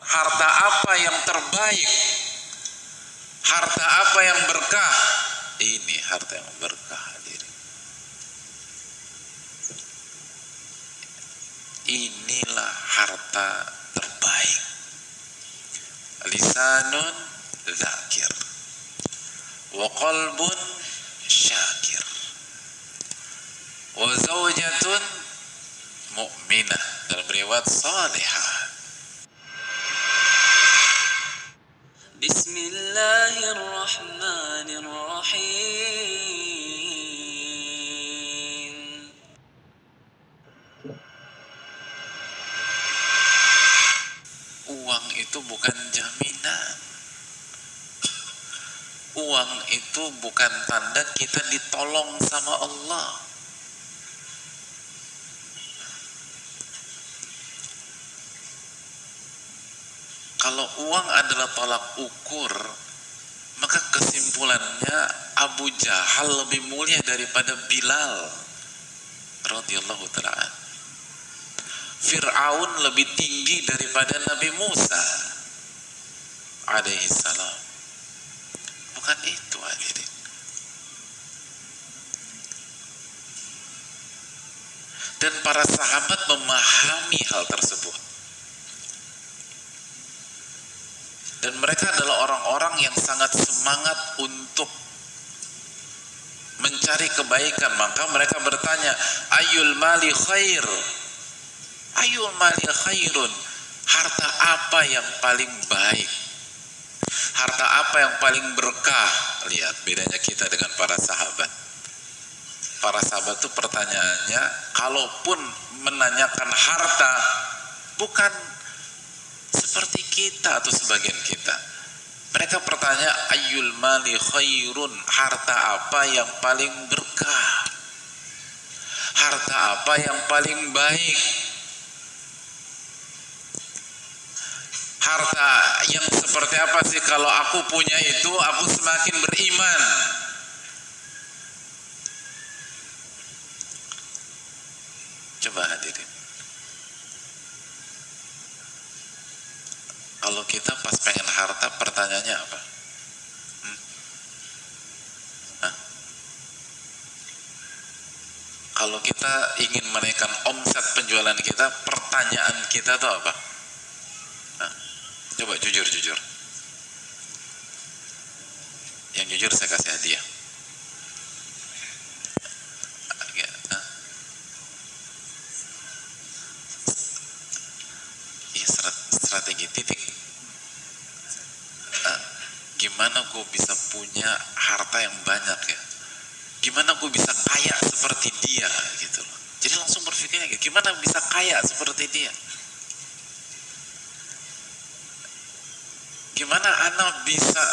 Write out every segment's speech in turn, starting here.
harta apa yang terbaik, harta apa yang berkah. Ini harta yang berkah, hadirin. Inilah harta terbaik. Lisanun dzakir wa qalbun syakir wa zaujatun mu'minah, dalam riwayat salihah. Bismillahirrahmanirrahim. Uang itu bukan jaminan. Uang itu bukan tanda kita ditolong sama Allah. Kalau uang adalah tolak ukur, maka kesimpulannya Abu Jahal lebih mulia daripada Bilal radhiyallahu ta'ala. Fir'aun lebih tinggi daripada Nabi Musa alaihi salam. Bukan itu, hadirin. Dan para sahabat memahami hal tersebut. Dan mereka adalah orang-orang yang sangat semangat untuk mencari kebaikan. Maka mereka bertanya, ayul mali khair? Ayul mali khairun? Harta apa yang paling baik? Harta apa yang paling berkah? Lihat bedanya kita dengan para sahabat. Para sahabat itu pertanyaannya, kalaupun menanyakan harta, bukan seperti kita atau sebagian kita. Mereka bertanya, ayyul mali khairun? Harta apa yang paling berkah? Harta apa yang paling baik? Harta yang seperti apa sih kalau aku punya itu aku semakin beriman? Coba hadirin, kalau kita pas pengen harta pertanyaannya apa? Kalau kita ingin menaikkan omset penjualan kita, pertanyaan kita itu apa? Coba jujur. Yang jujur saya kasih hadiah. Iya, strategi titik. Gimana gue bisa punya harta yang banyak ya? Gimana gue bisa kaya seperti dia gitu loh. Jadi langsung berpikirnya gimana bisa kaya seperti dia? Gimana anak bisa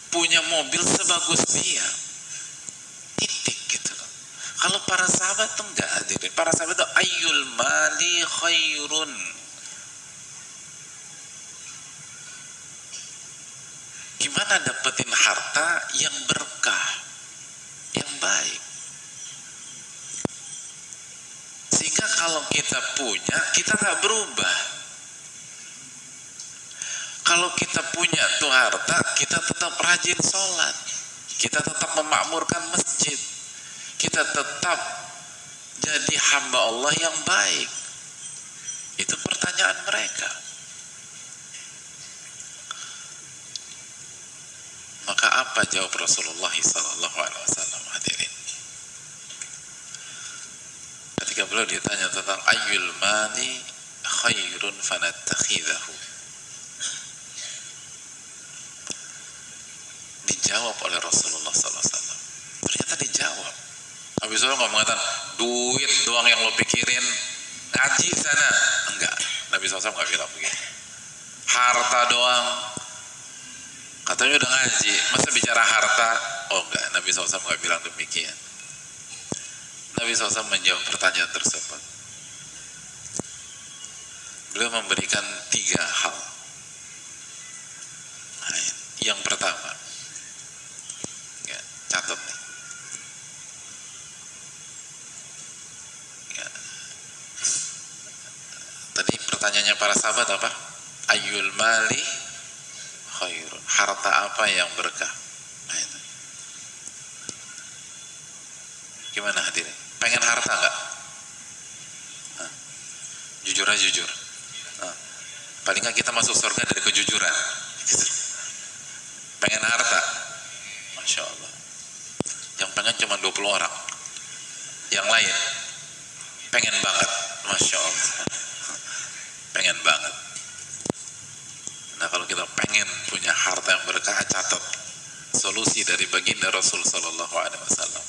punya mobil sebagus dia? Titik gitu loh. Kalau para sahabat tuh enggak hadirin. Para sahabat tuh ayyul mali khairun? Gimana dapetin harta yang berkah, yang baik? Sehingga kalau kita punya, kita gak berubah. Kalau kita punya tuh harta, kita tetap rajin sholat, kita tetap memakmurkan masjid, kita tetap jadi hamba Allah yang baik. Itu pertanyaan mereka. Maka apa jawab Rasulullah SAW, hadirin? Ketika beliau ditanya tentang ayyul mali khairun fanattakhidahu, dijawab oleh Rasulullah SAW. Ternyata dijawab. Nabi SAW nggak mengatakan duit doang yang lo pikirin, ngaji sana. Enggak, Nabi SAW nggak bilang begitu. Harta doang, katanya udah ngaji, masa bicara harta? Oh enggak, Nabi SAW nggak bilang demikian. Nabi SAW menjawab pertanyaan tersebut. Beliau memberikan 3 hal. Yang pertama, ya, catat nih. Ya. Tadi pertanyaannya para sahabat apa? Ayyul mali khairun, harta apa yang berkah. Nah, itu. Gimana hadirin? Pengen harta nggak? Nah, jujur aja jujur. Nah, paling nggak kita masuk surga dari kejujuran. Gitu. Pengen harta? Masya Allah. Yang pengen cuma 20 orang. Yang lain pengen banget. Masya Allah. Pengen banget. Nah, kalau kita pengen punya harta yang berkah, catat solusi dari baginda Rasul sallallahu alaihi wasallam.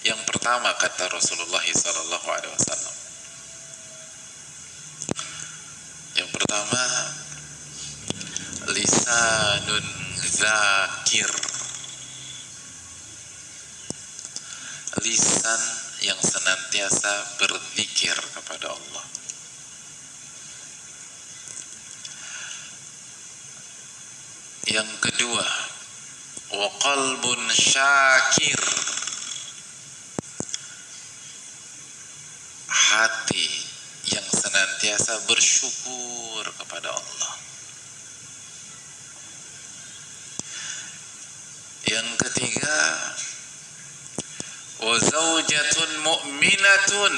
Yang pertama kata Rasulullah sallallahu alaihi wasallam. Yang pertama, lisanun zakir. Lisan yang senantiasa berzikir kepada Allah. Yang kedua, wa qalbun syakir. Hati yang senantiasa bersyukur kepada Allah. Yang ketiga, wa zaujatun mu'minatun.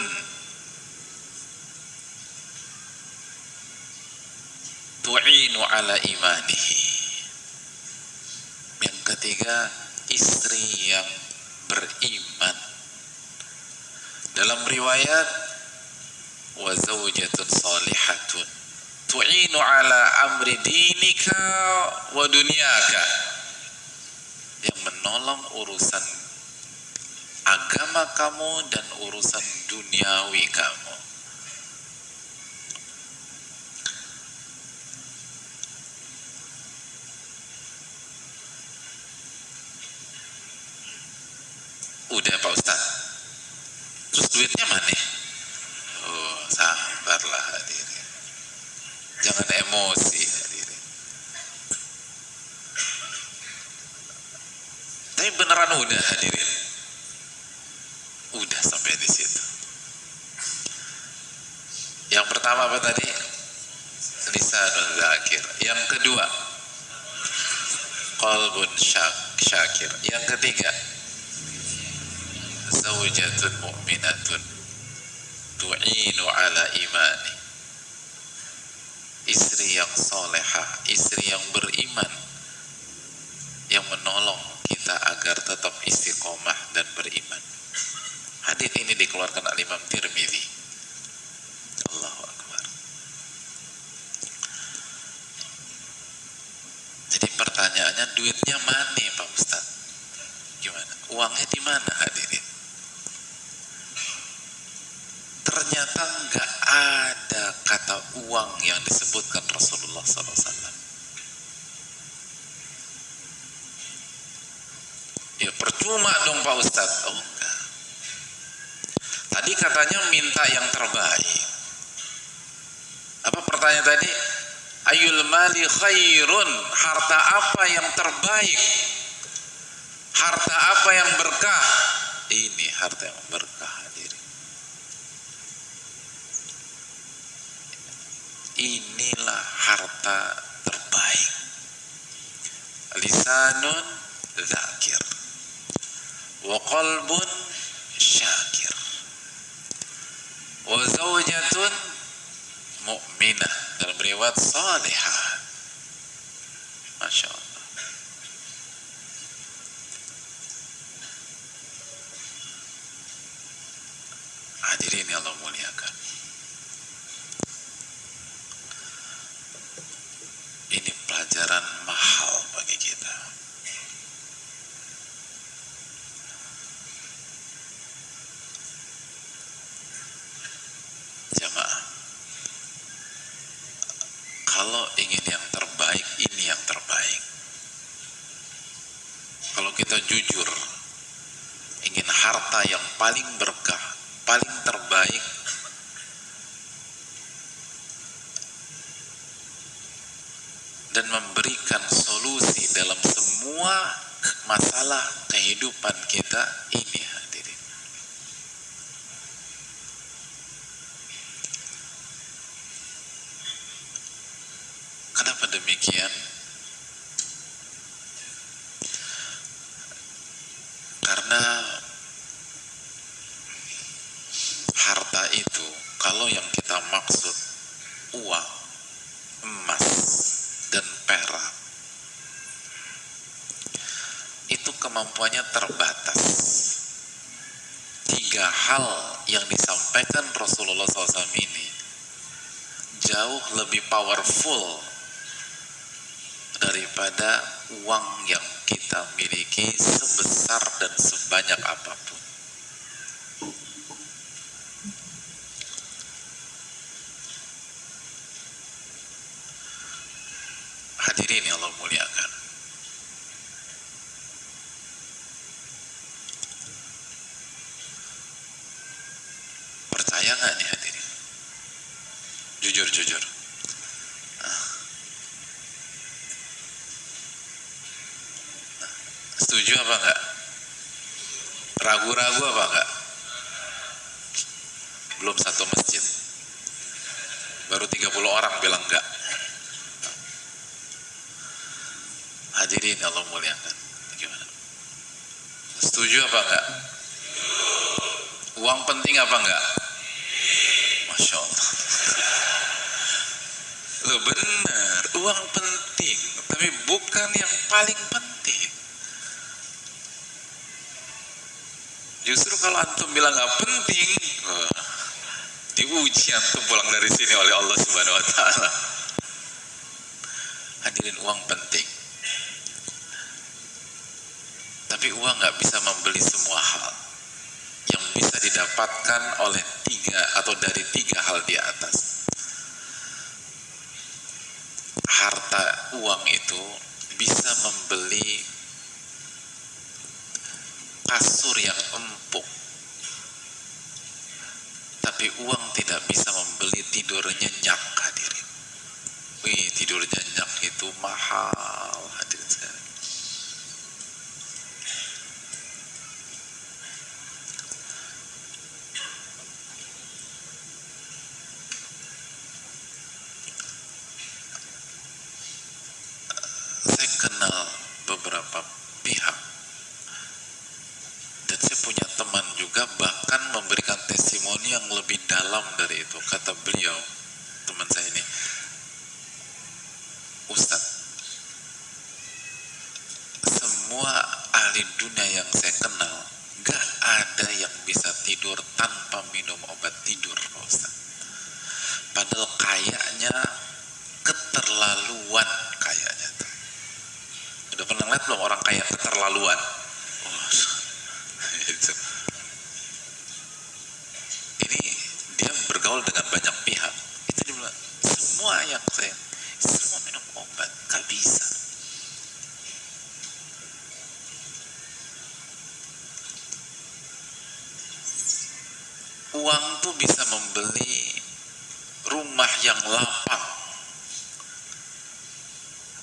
Tu'inu ala imanihi. Yang ketiga, istri yang beriman. Dalam riwayat, wa zaujatun salihatun tu'inu ala amri dinika wa dunyaka. Yang menolong urusan agama kamu dan urusan duniawi kamu. Udah Pak Ustaz. Terus duitnya mana? Oh, sabarlah hadirin. Jangan emosi hadirin. Tapi beneran udah hadirin. Udah sampai di situ. Yang pertama apa tadi? Lisanun zakir. Yang kedua, qalbun syakir. Yang ketiga, zaujatun mu'minatun tu'inu ala imani. Istri yang solehah, istri yang beriman, yang menolong kita agar tetap istiqomah dan beriman. Hadits ini dikeluarkan oleh Imam Tirmidzi. Allahu Akbar. Jadi pertanyaannya, duitnya mana Pak Ustaz? Gimana? Uangnya di mana hadirin? Ternyata nggak ada kata uang yang disebutkan Rasulullah SAW. Ya percuma dong Pak Ustadz. Oh enggak. Tadi katanya minta yang terbaik. Apa pertanyaan tadi? Ayul mali khairun. Harta apa yang terbaik? Harta apa yang berkah? Ini harta yang berkah hadirin. Inilah harta terbaik. Lisanun zakir wa qalbun syakir wa zaujatun mu'minah. Dalam riwayat salihah. Masya Allah. Hadirin yang Allah muliakan, ini pelajaran mahal bagi kita. Jamaah, kalau ingin yang terbaik, ini yang terbaik. Kalau kita jujur, ingin harta yang paling berkah, paling terbaik, dan memberikan solusi dalam semua masalah kehidupan kita, ini hadirin. demikian? Karena harta itu, kalau yang kita maksud uang, emas, dan perak, itu kemampuannya terbatas. 3 hal yang disampaikan Rasulullah SAW ini jauh lebih powerful daripada uang yang kita miliki sebesar dan sebanyak apapun. Hadirin yang Allah muliakan, percaya nggak nih hadirin? Jujur. Setuju apa enggak? Ragu-ragu apa enggak? Belum satu masjid, baru 30 orang bilang enggak. Hadirin Allah muliakan, gimana? Setuju apa enggak? Uang penting apa enggak? Masya Allah. Loh benar, uang penting, tapi bukan yang paling penting. Justru kalau antum bilang nggak penting, diuji antum pulang dari sini oleh Allah Subhanahu Wa Taala. Hadirin, uang penting, tapi uang nggak bisa membeli semua hal. Yang bisa didapatkan oleh 3 atau dari 3 hal di atas. Harta uang itu bisa membeli kasur yang empuk, tapi uang tidak bisa membeli tidur nyenyak, hadirin. Wih, tidur nyenyak itu mahal, hadirin sekalian. Saya kenal beberapa pihak, dan saya punya teman juga bahkan memberikan testimoni yang lebih dalam dari itu. Kata beliau, teman saya ini, Ustadz, semua ahli dunia yang saya kenal gak ada yang bisa tidur tanpa minum obat tidur, Pak Ustadz. Padahal kayaknya keterlaluan kayaknya tuh. Udah pernah lihat belum orang kaya keterlaluan? Itu. Ini dia bergaul dengan banyak pihak. Itu dia bilang, semua yang saya, semua minum obat, gak bisa. Uang tuh bisa membeli rumah yang lapang,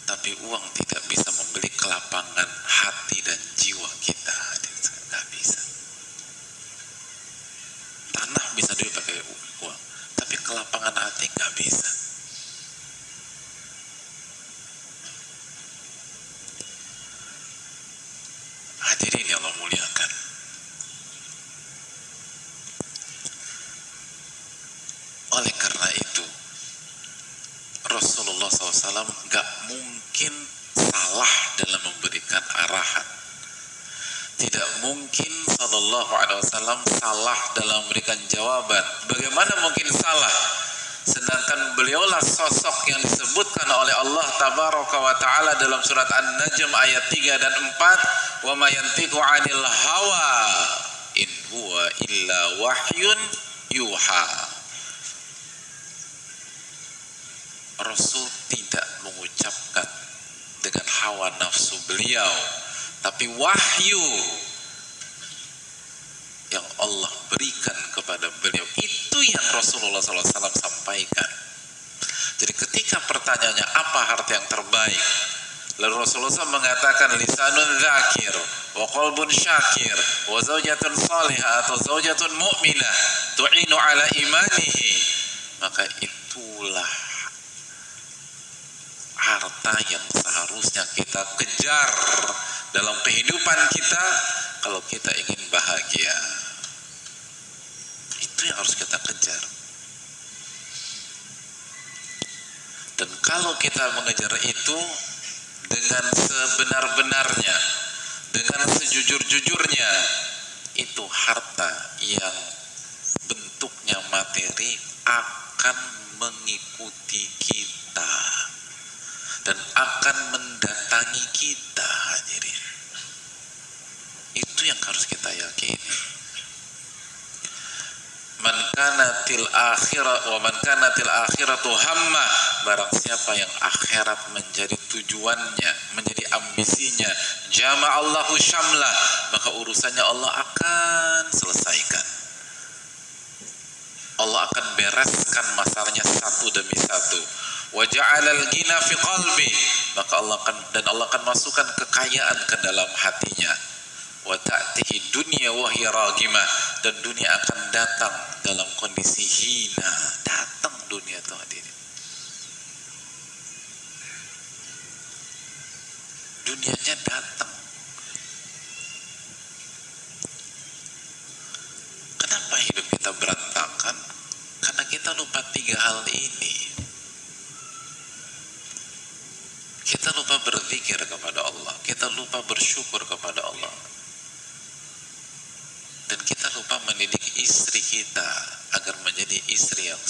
tapi uang tidak bisa membeli kelapangan hati dan jiwa kita. Nggak bisa. Tanah bisa dibeli pakai uang, tapi kelapangan hati nggak bisa. Hadirin yang Allah muliakan, oleh karena itu Rasulullah SAW gak mungkin salah dalam memberikan arahan. Tidak mungkin Sallallahu Alaihi Wasallam salah dalam memberikan jawaban. Bagaimana mungkin salah? Sedangkan beliaulah sosok yang disebutkan oleh Allah Tabaraka wa Ta'ala dalam surat An-Najm ayat 3 dan 4, wa ma yantiqu 'anil hawa in huwa illa wahyun yuha. Rasul tidak mengucapkan dengan hawa nafsu beliau, tapi wahyu yang Allah berikan kepada beliau, itu yang Rasulullah SAW sampaikan. Jadi ketika pertanyaannya apa harta yang terbaik, lalu Rasulullah SAW mengatakan lisanun dzakir wa qalbun syakir wa zaujatun salihah atau zaujatun mu'minah tu'inu ala imanihi, maka itulah harta harta yang seharusnya kita kejar dalam kehidupan kita kalau kita ingin bahagia. Itu yang harus kita kejar. Dan kalau kita mengejar itu dengan sebenar-benarnya, dengan sejujur-jujurnya, itu harta yang bentuknya materi akan mengikuti kita dan akan mendatangi kita, hadirin. Itu yang harus kita yakini. Man kanatil akhirah wa man kanatil akhiratu hamma, barang siapa yang akhirat menjadi tujuannya, menjadi ambisinya, jama'allahu syamlah, maka urusannya Allah akan selesaikan. Allah akan bereskan masalahnya satu demi satu. Wa ja'alal ghina fi qalbi, maka Allah akan masukkan kekayaan ke dalam hatinya. Wa ta'tihi dunya wa hiya ragimah, dan dunia akan datang dalam kondisi hina. Datang dunia itu, hadirin. Dunianya datang. Kenapa hidup kita berantakan? Karena kita lupa 3 hal ini. Kita lupa berzikir kepada Allah, kita lupa bersyukur kepada Allah, dan kita lupa mendidik istri kita agar menjadi istri yang